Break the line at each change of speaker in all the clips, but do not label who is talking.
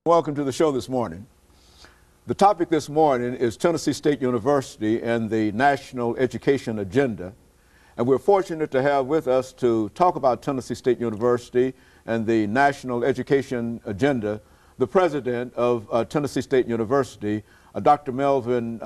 Welcome to the show this morning. The topic this morning is Tennessee State University and the National Education Agenda. And we're fortunate to have with us to talk about Tennessee State University and the National Education Agenda, the president of Tennessee State University, Dr. Melvin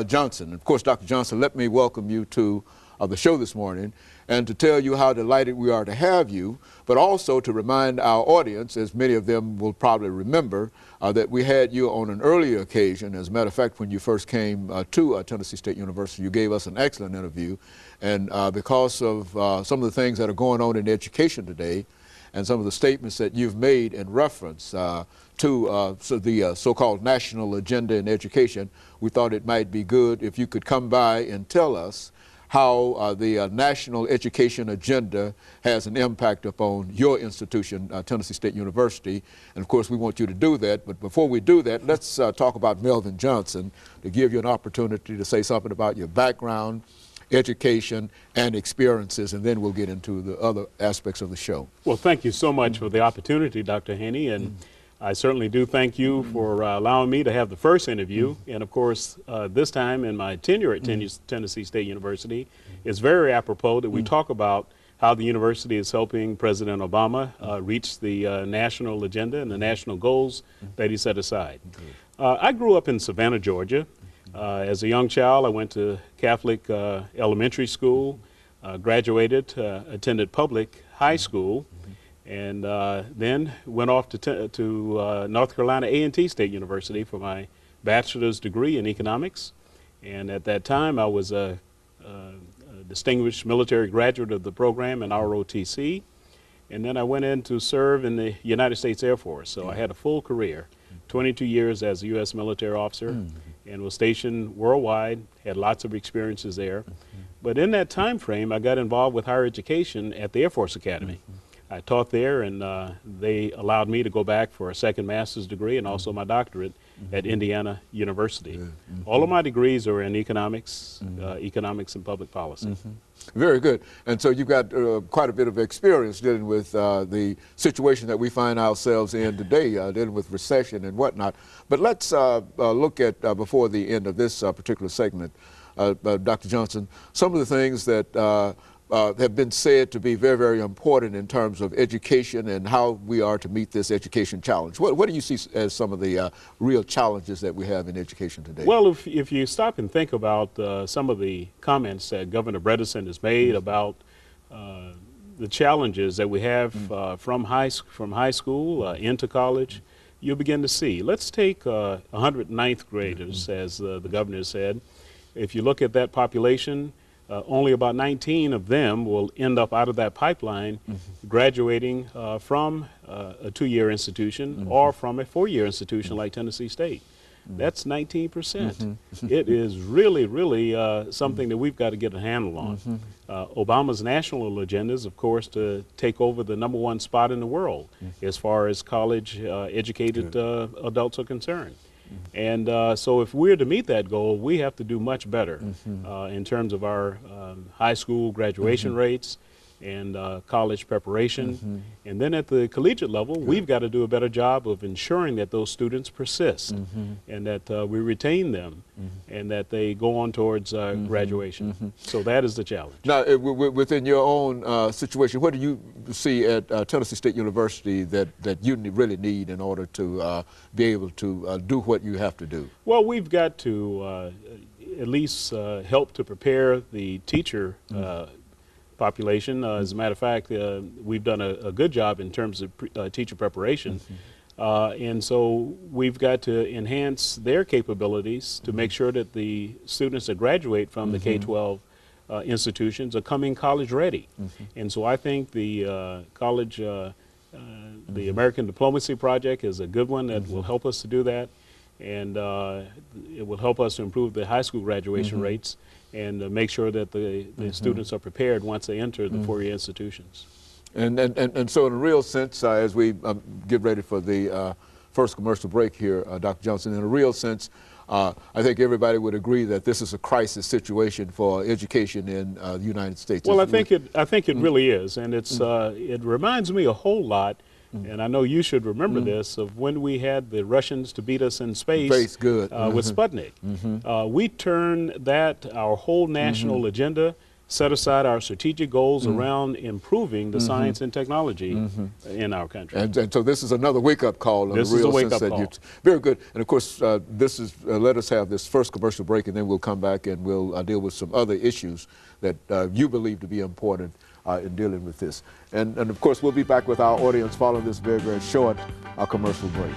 Johnson. Of course, Dr. Johnson, let me welcome you to the show this morning and to tell you how delighted we are to have you, but also to remind our audience, as many of them will probably remember, that we had you on an earlier occasion. As a matter of fact, when you first came to Tennessee State University, you gave us an excellent interview. And because of some of the things that are going on in education today and some of the statements that you've made in reference to the so-called national agenda in education, we thought it might be good if you could come by and tell us how the National Education Agenda has an impact upon your institution, Tennessee State University. And of course, we want you to do that. But before we do that, let's talk about Melvin Johnson to give you an opportunity to say something about your background, education, and experiences, and then we'll get into the other aspects of the show.
Well, thank you so much for the opportunity, Dr. Haney, and I certainly do thank you for allowing me to have the first interview. And of course, this time in my tenure at Tennessee State University, it's very apropos that we talk about how the university is helping President Obama reach the national agenda and the national goals that he set aside. I grew up in Savannah, Georgia. As a young child, I went to Catholic elementary school, graduated, attended public high school, and then went off to North Carolina A&T State University for my bachelor's degree in economics. And at that time, I was a distinguished military graduate of the program in ROTC. And then I went in to serve in the United States Air Force. So I had a full career, 22 years as a U.S. military officer, and was stationed worldwide, had lots of experiences there. But in that time frame, I got involved with higher education at the Air Force Academy. I taught there, and they allowed me to go back for a second master's degree and also my doctorate at Indiana University. All of my degrees are in economics, economics and public policy.
Very good. And so you've got quite a bit of experience dealing with the situation that we find ourselves in today, dealing with recession and whatnot. But let's look at, before the end of this particular segment, Dr. Johnson, some of the things that have been said to be very, very important in terms of education and how we are to meet this education challenge. What do you see as some of the real challenges that we have in education today?
Well, if you stop and think about some of the comments that Governor Bredesen has made about the challenges that we have from high school into college, you'll begin to see. Let's take 109th graders, as the governor said. If you look at that population, only about 19 of them will end up out of that pipeline graduating from a 2-year institution or from a 4-year institution like Tennessee State. That's 19%. It is really, really something that we've got to get a handle on. Obama's national agenda is, of course, to take over the #1 spot in the world as far as college educated adults are concerned. And so if we're to meet that goal, we have to do much better in terms of our high school graduation rates and college preparation. And then at the collegiate level, we've got to do a better job of ensuring that those students persist and that we retain them and that they go on towards graduation. So that is the challenge.
Now, within your own situation, what do you see at Tennessee State University that you really need in order to be able to do what you have to do?
Well, we've got to at least help to prepare the teacher population. As a matter of fact, we've done a good job in terms of teacher preparation. And so we've got to enhance their capabilities to make sure that the students that graduate from the K-12 institutions are coming college ready. And so I think the college, the American Diplomacy Project is a good one that will help us to do that. And it will help us to improve the high school graduation rates and make sure that the students are prepared once they enter the 4-year institutions.
And so in a real sense, as we get ready for the first commercial break here, Dr. Johnson, in a real sense, I think everybody would agree that this is a crisis situation for education in the United States.
Well, I think it really is, and it's it reminds me a whole lot and I know you should remember this, of when we had the Russians to beat us in space,
good.
With Sputnik. We turned that, our whole national agenda, set aside our strategic goals around improving the science and technology in our country.
And so this is another wake-up call.
This is a wake-up call.
Very good. And of course, this is, let us have this first commercial break, and then we'll come back and we'll deal with some other issues that you believe to be important in dealing with this. And of course, we'll be back with our audience following this very, very short commercial break.